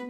The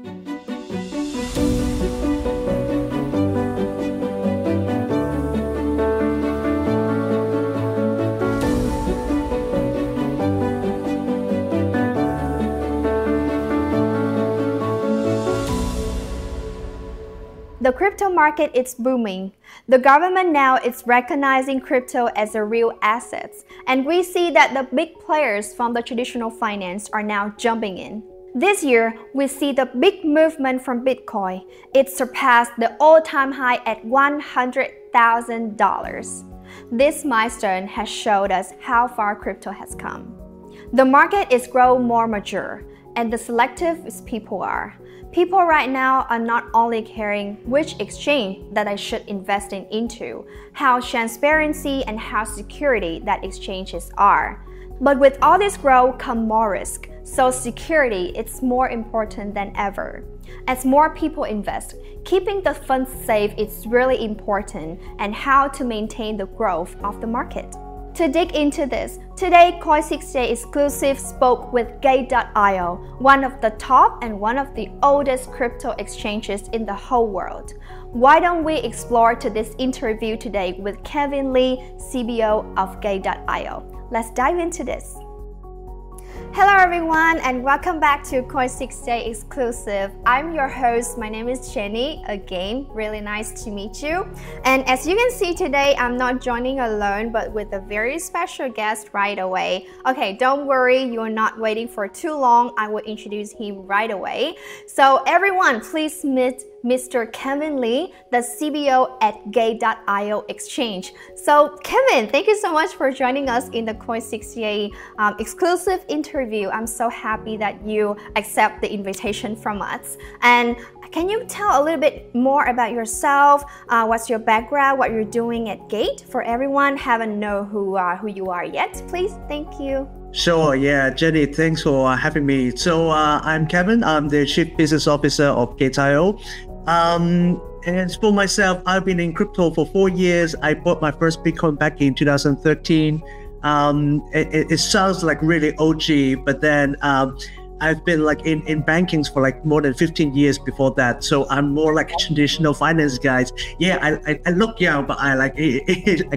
crypto market is booming. The government now is recognizing crypto as a real asset, and we see that the big players from the traditional finance are now jumping in. This year, we see the big movement from Bitcoin. It surpassed the all-time high at $100,000. This milestone has showed us how far crypto has come. The market is growing more mature, and the selective as people are. People right now are not only caring which exchange that I should invest into, how transparency and how security that exchanges are. But with all this growth come more risk, so security is more important than ever. As more people invest, keeping the funds safe is really important, and how to maintain the growth of the market. To dig into this, today Coin68 Exclusive spoke with Gate.io, one of the top and one of the oldest crypto exchanges in the whole world. Why don't we explore to this interview today with Kevin Lee, CBO of Gate.io. Let's dive into this. Hello everyone and welcome back to Coin68 Exclusive. I'm your host, my name is Jenny. Again, really nice to meet you. And as you can see today, I'm not joining alone but with a very special guest right away. Okay, don't worry, you're not waiting for too long. I will introduce him right away. So everyone, please meet Mr. Kevin Lee, the CBO at Gate.io exchange. So Kevin, thank you so much for joining us in the Coin68 exclusive interview. I'm so happy that you accept the invitation from us. And can you tell a little bit more about yourself? What's your background, what you're doing at Gate? For everyone haven't know who you are yet, please. Thank you. Sure, yeah, Jenny, thanks for having me. So I'm Kevin, I'm the Chief Business Officer of Gate.io. And for myself, I've been in crypto for 4 years. I bought my first Bitcoin back in 2013. It sounds like really OG, but then I've been like in bankings for like more than 15 years before that. So I'm more like a traditional finance guys. Yeah, I look young, but I like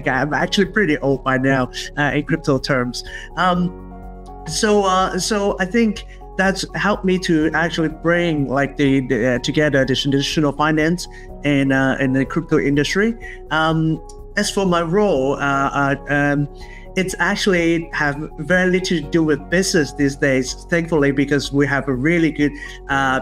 I'm actually pretty old by now in crypto terms. So I think that's helped me to actually bring like together the traditional finance and the crypto industry. As for my role, it's actually have very little to do with business these days, thankfully, because we have a really good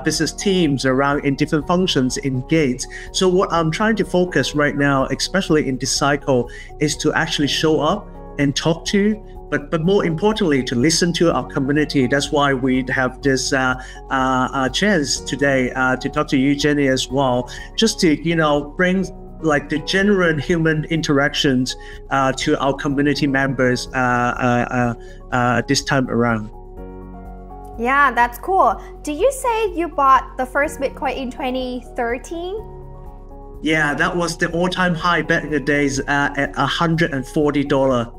business teams around in different functions in Gate. So what I'm trying to focus right now, especially in this cycle, is to actually show up and talk to, but more importantly, to listen to our community. That's why we have this chance today to talk to you, Jenny, as well, just to bring like the genuine human interactions to our community members this time around. Yeah, that's cool. Did you say you bought the first Bitcoin in 2013? Yeah, that was the all-time high back in the days at $140.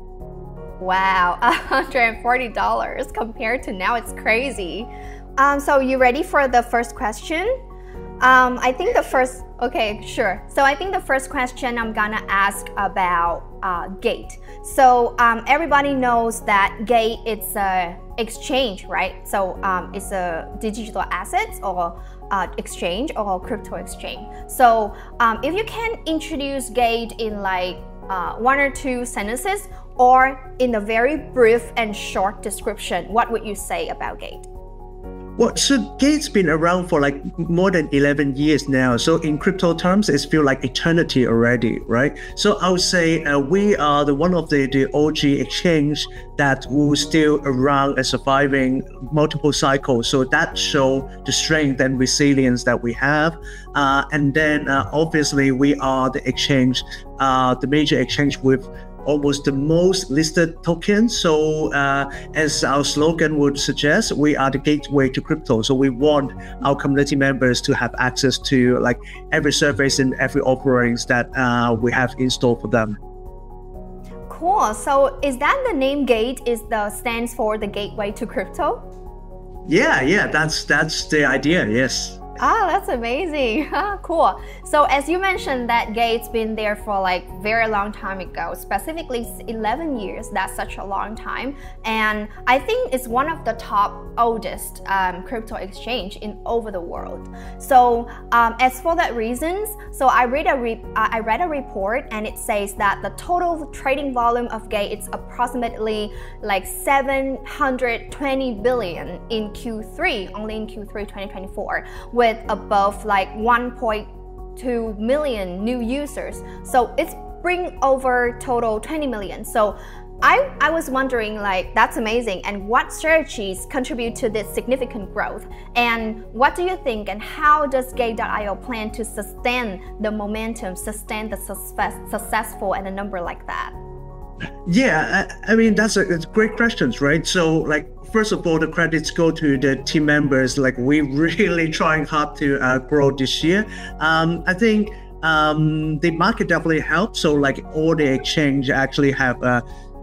Wow, $140 compared to now, it's crazy. So you ready for the first question? I think the first, okay, sure. So I think the first question I'm gonna ask about Gate. So everybody knows that Gate is a exchange, right? So it's a digital assets or exchange or crypto exchange. So if you can introduce Gate in like 1 or 2 sentences or in a very brief and short description, what would you say about Gate? Well, so Gate's been around for like more than 11 years now. So in crypto terms, it feels like eternity already, right? So I would say we are one of the OG exchange that will still around and surviving multiple cycles. So that show the strength and resilience that we have. And then obviously we are the exchange, the major exchange with almost the most listed tokens. So as our slogan would suggest, we are the gateway to crypto. So we want our community members to have access to like every service and every offerings that we have in store for them. Cool. So is that the name Gate stands for the gateway to crypto? Yeah, that's the idea, yes. Ah, that's amazing. Cool. So as you mentioned that Gate's been there for like very long time ago, specifically 11 years. That's such a long time. And I think it's one of the top oldest crypto exchange in over the world. So as for that reasons, so I read a report and it says that the total trading volume of Gate is approximately like 720 billion in Q3, only in Q3 2024, with above like 1.2 million new users. So it's bring over total 20 million. So I was wondering, like, that's amazing, and what strategies contribute to this significant growth, and what do you think, and how does Gate.io plan to sustain the momentum, sustain the successful and a number like that? Yeah, I mean, it's great questions, right? So like, first of all, the credits go to the team members. Like, we're really trying hard to grow this year. I think the market definitely helps. So like, all the exchange actually have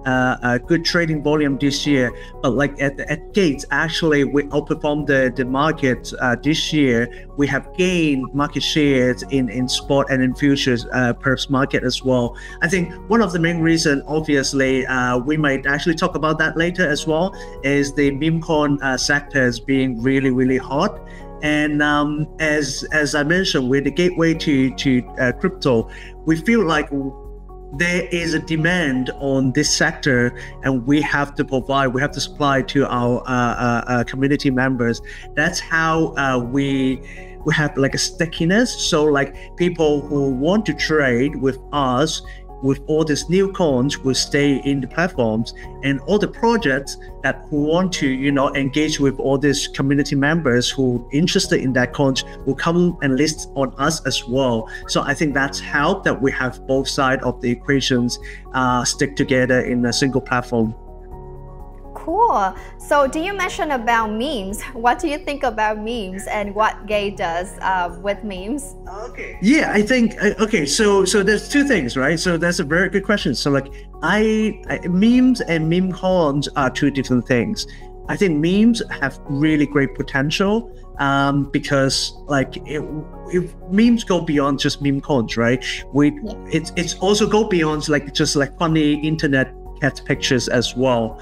a good trading volume this year, but like at Gates, actually we outperformed the market this year. We have gained market shares in spot and in futures perps market as well. I think one of the main reasons, obviously, we might actually talk about that later as well, is the meme coin sectors being really hot. And as I mentioned, we're the gateway to crypto. We feel like there is a demand on this sector, and we have to supply to our community members. That's how we have like a stickiness. So like, people who want to trade with us, with all these new coins, will stay in the platforms, and all the projects who want to, engage with all these community members who interested in that coins will come and list on us as well. So I think that's how that we have both sides of the equations stick together in a single platform. Cool. So do you mention about memes? What do you think about memes and what Gate does with memes? Okay. Yeah, I think, okay, so there's two things, right? So that's a very good question. So like, memes and meme coins are two different things. I think memes have really great potential because like, if memes go beyond just meme coins, right? It's also go beyond like just like funny internet cat pictures as well,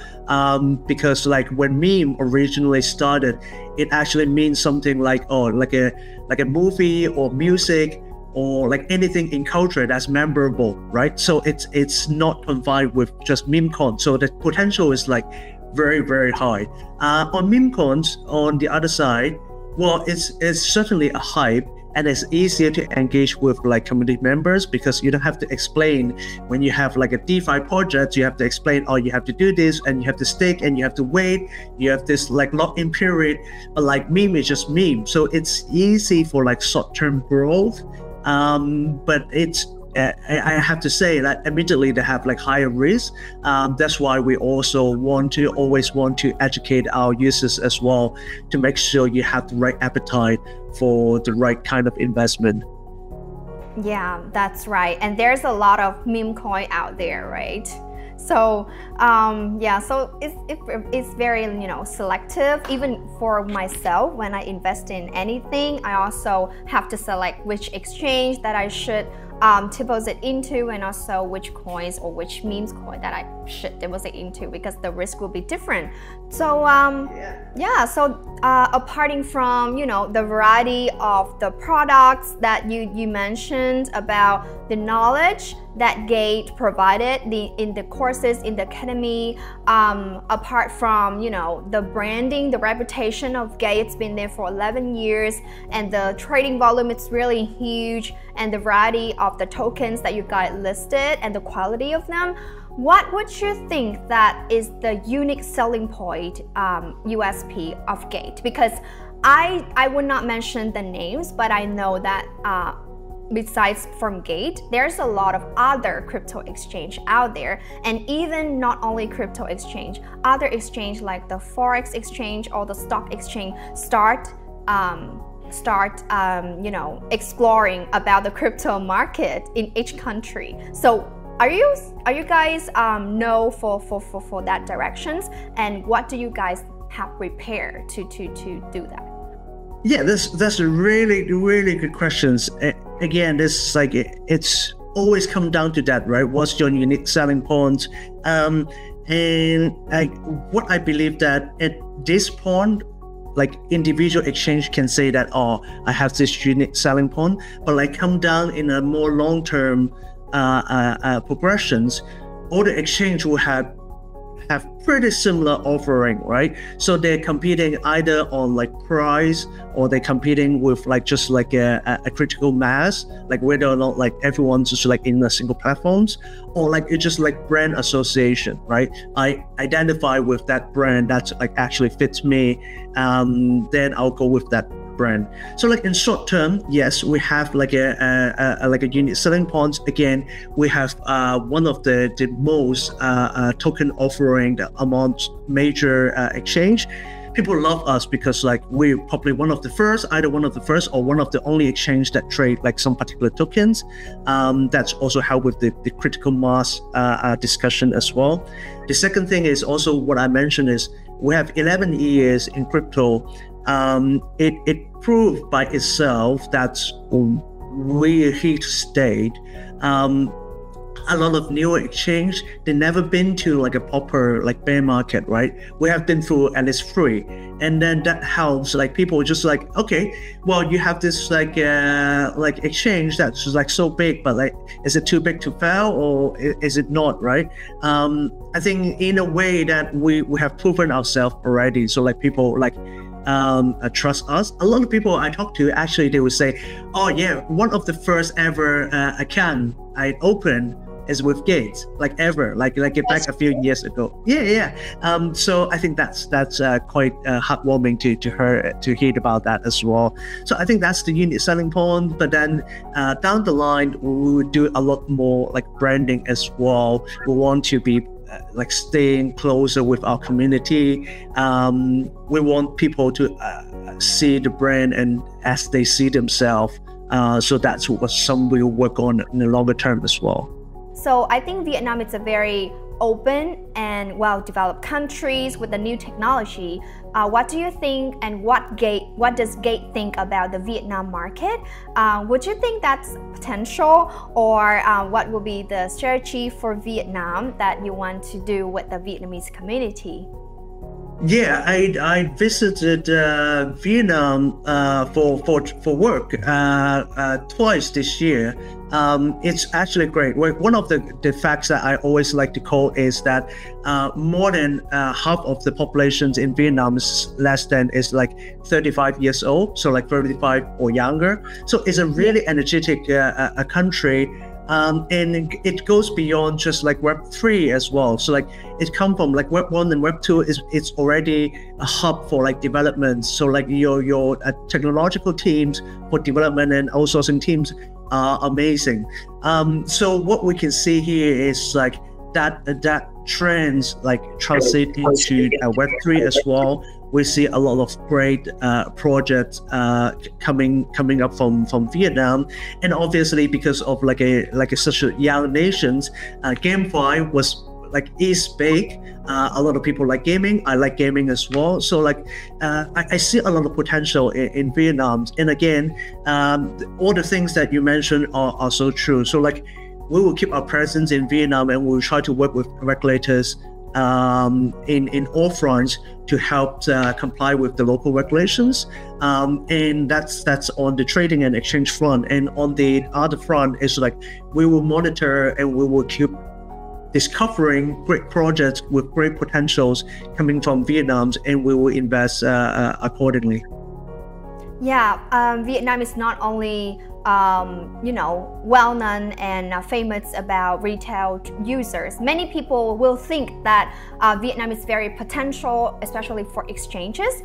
because like, when meme originally started, it actually means something like, like a movie or music or like anything in culture that's memorable, right? So it's not confined with just meme coins. So the potential is like very high. On meme coins, on the other side, well, it's certainly a hype, and it's easier to engage with like community members, because you don't have to explain. When you have like a DeFi project, you have to explain, you have to do this, and you have to stake, and you have to wait, you have this like lock-in period. But like, meme is just meme, so it's easy for like short-term growth, but it's I have to say that immediately they have like higher risk. That's why we also always want to educate our users as well, to make sure you have the right appetite for the right kind of investment. Yeah, that's right. And there's a lot of meme coin out there, right? So yeah, so it's very selective. Even for myself, when I invest in anything, I also have to select which exchange that I should deposit into, and also which coins or which memes coin that I should deposit into, because the risk will be different. So yeah, so apart from the variety of the products that you mentioned about the knowledge that Gate provided in the courses in the academy, apart from the branding, the reputation of Gate, it's been there for 11 years, and the trading volume, it's really huge, and the variety of the tokens that you guys listed and the quality of them, what would you think that is the unique selling point, USP of Gate? Because I would not mention the names, but I know that besides from Gate, there's a lot of other crypto exchange out there, and even not only crypto exchange, other exchange like the forex exchange or the stock exchange start exploring about the crypto market in each country. So are you guys know for that directions, and what do you guys have prepared to do that? Yeah, that's a really good questions. Again, this like it's always come down to that, right? What's your unique selling point? And what I believe that at this point, like individual exchange can say that, oh, I have this unique selling point, but like come down in a more long-term progressions, all the exchange will have pretty similar offering, right? So they're competing either on like price, or they're competing with like just like a critical mass, like whether or not like everyone's just like in a single platforms, or like it's just like brand association, right? I identify with that brand that like actually fits me, then I'll go with that brand. So like in short term, yes, we have like a unique selling points. Again, we have one of the most token offering amongst major exchange. People love us because like we're probably one of the first, either one of the first or one of the only exchange that trade like some particular tokens. That's also help with the critical mass discussion as well. The second thing is also what I mentioned is we have 11 years in crypto. It proved by itself that we're here to stay. A lot of newer exchange, they never been to like a proper like bear market, right? We have been through at least 3, and then that helps like people just like, okay, well, you have this like exchange that's just like so big, but like is it too big to fail, or is it not, right? I think in a way that we have proven ourselves already, so like people like trust us. A lot of people I talk to, actually they would say, oh yeah, one of the first ever account I opened is with Gates, like ever, like back a few years ago. So I think that's quite heartwarming to hear about that as well. So I think that's the unique selling point. But then down the line, we would do a lot more like branding as well. We want to be like staying closer with our community. We want people to see the brand and as they see themselves. So that's what some will work on in the longer term as well. So I think Vietnam is a very open and well-developed countries with the new technology. What do you think, and what does Gate think about the Vietnam market? Would you think that's potential, or what will be the strategy for Vietnam that you want to do with the Vietnamese community? Yeah, I visited Vietnam for work twice this year. It's actually great. One of the facts that I always like to quote is that more than half of the populations in Vietnam is like 35 years old, so like 35 or younger. So it's a really energetic country. And it goes beyond just like Web3 as well. So like it come from like Web1 and Web2 it's already a hub for like development. So like your technological teams for development and outsourcing teams are amazing. So what we can see here is like that trends like translate into Web3 as well. We see a lot of great projects coming up from Vietnam, and obviously because of like such a young nation, GameFi is big. A lot of people like gaming. I like gaming as well. So like I see a lot of potential in Vietnam. And again, all the things that you mentioned are so true. So like we will keep our presence in Vietnam, and we'll try to work with regulators in all fronts to help comply with the local regulations, and that's on the trading and exchange front. And on the other front is like we will monitor and we will keep discovering great projects with great potentials coming from Vietnam, and we will invest accordingly. Yeah, Vietnam is not only well-known and famous about retail users. Many people will think that Vietnam is very potential, especially for exchanges,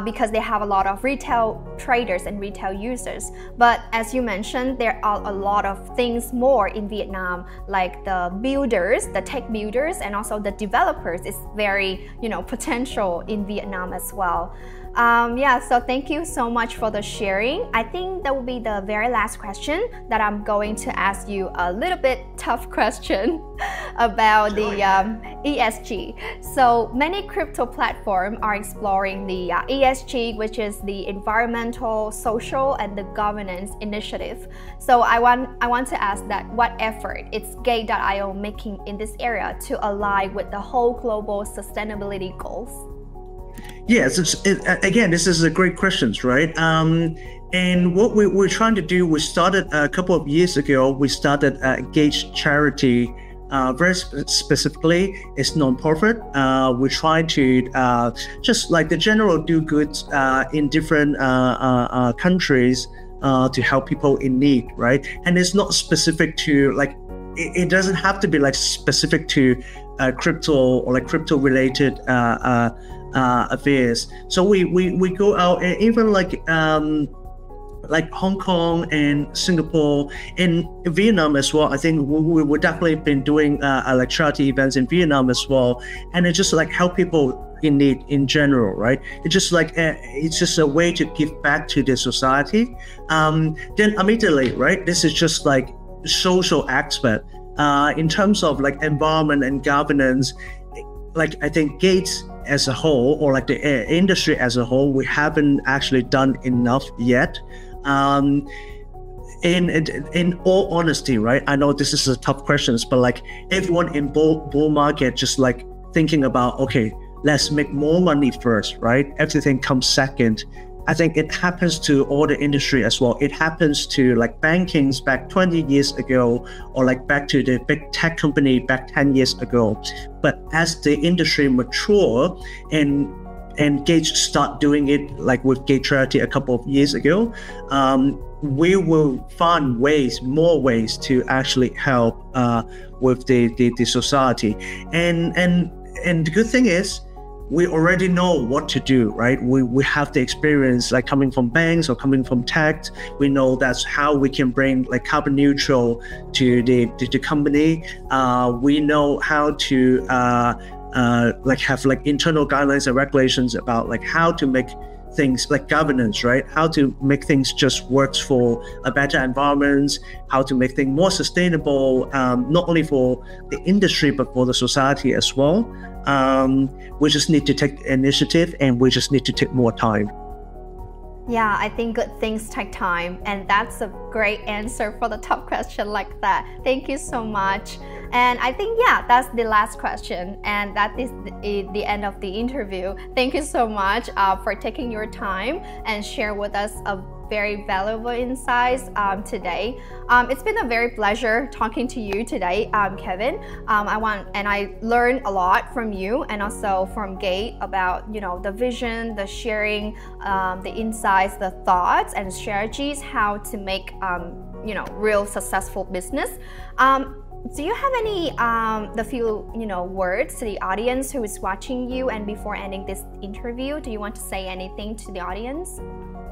because they have a lot of retail traders and retail users. But as you mentioned, there are a lot of things more in Vietnam, like the builders, the tech builders, and also the developers is very, potential in Vietnam as well. So thank you so much for the sharing. I think that will be the very last last question that I'm going to ask you a little bit tough question about the ESG. So many crypto platforms are exploring the ESG, which is the environmental, social, and the governance initiative. So I want to ask that what effort is Gate.io making in this area to align with the whole global sustainability goals? Yes, again, this is a great question, right? And what we're trying to do, we started a couple of years ago, we started Gate Charity. Very specifically, it's non-profit. We try to just like the general do goods in different countries to help people in need, right? And it's not specific to like, it doesn't have to be like specific to crypto or like crypto related affairs. So we go out and even like Hong Kong and Singapore and Vietnam as well. I think we definitely been doing like charity events in Vietnam as well, and it just like help people in need in general, right? It's just like it's just a way to give back to the society. Then immediately, right? This is just like social aspect in terms of like environment and governance. Like I think Gates as a whole, or like the industry as a whole, we haven't actually done enough yet. In all honesty, right? I know this is a tough question, but like everyone in bull market just like thinking about, okay, let's make more money first, right? Everything comes second. I think it happens to all the industry as well. It happens to like bankings back 20 years ago, or like back to the big tech company back 10 years ago. But as the industry mature and Gates start doing it like with Gate Charity a couple of years ago, we will find more ways to actually help with the society. And the good thing is, we already know what to do, right? We have the experience like coming from banks or coming from tech. We know that's how we can bring like carbon neutral to the company. We know how to like have like internal guidelines and regulations about like how to make things like governance, right? How to make things just works for a better environment, how to make things more sustainable, not only for the industry, but for the society as well. We just need to take initiative, and we just need to take more time. Yeah, I think good things take time, and that's a great answer for the top question like that. Thank you so much. And I think, yeah, that's the last question, and that is the end of the interview. Thank you so much for taking your time and share with us a very valuable insights today. It's been a very pleasure talking to you today, Kevin. I learned a lot from you and also from Gate about the vision, the sharing, the insights, the thoughts and strategies, how to make real successful business. Do you have any the few words to the audience who is watching you? And before ending this interview, do you want to say anything to the audience?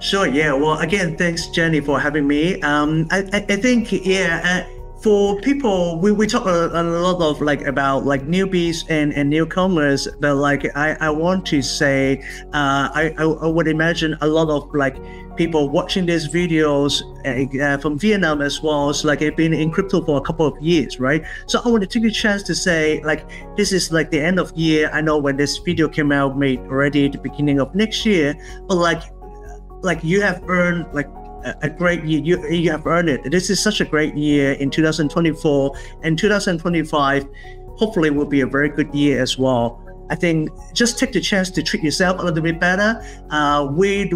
Sure. Yeah. Well, again, thanks, Jenny, for having me. I think, yeah, for people, we talk a lot of like about like newbies and newcomers, but like I want to say, I would imagine a lot of like people watching these videos from Vietnam as well. It's like they've been in crypto for a couple of years, right? So I want to take a chance to say, like, this is like the end of year. I know when this video came out, made already at the beginning of next year, but like you have earned like a great year. You have earned it. This is such a great year in 2024, and 2025 hopefully will be a very good year as well. I think just take the chance to treat yourself a little bit better. We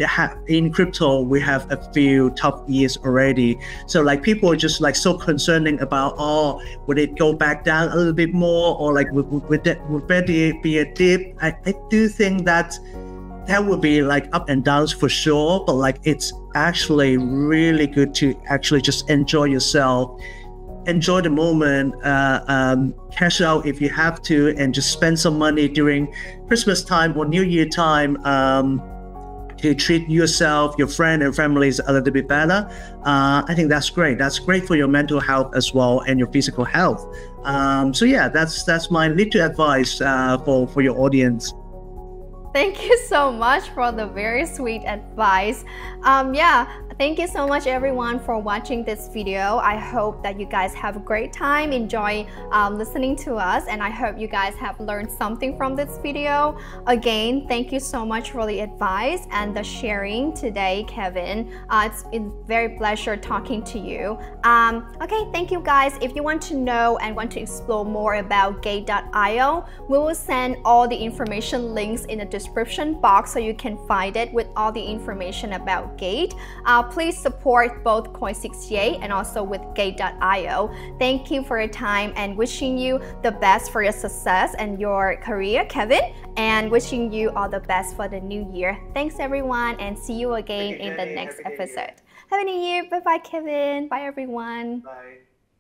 have in crypto, we have a few tough years already. So like people are just like so concerning about, oh, would it go back down a little bit more, or like would there be a dip? I do think that would be like up and downs for sure, but like it's actually really good to actually just enjoy yourself, enjoy the moment, cash out if you have to, and just spend some money during Christmas time or New Year time to treat yourself, your friend and families a little bit better. I think that's great. That's great for your mental health as well and your physical health. So yeah, that's my little advice for your audience. Thank you so much for the very sweet advice. Yeah, thank you so much everyone for watching this video. I hope that you guys have a great time, enjoy listening to us, and I hope you guys have learned something from this video. Again, thank you so much for the advice and the sharing today, Kevin. It's a very pleasure talking to you. Okay, thank you guys. If you want to know and want to explore more about gate.io, we will send all the information links in the description box so you can find it with all the information about Gate. Please support both Coin68 and also with gate.io. Thank you for your time and wishing you the best for your success and your career, Kevin, and wishing you all the best for the new year. Thanks everyone, and see you again in the next episode. Happy New Year. Bye bye, Kevin. Bye everyone. Bye.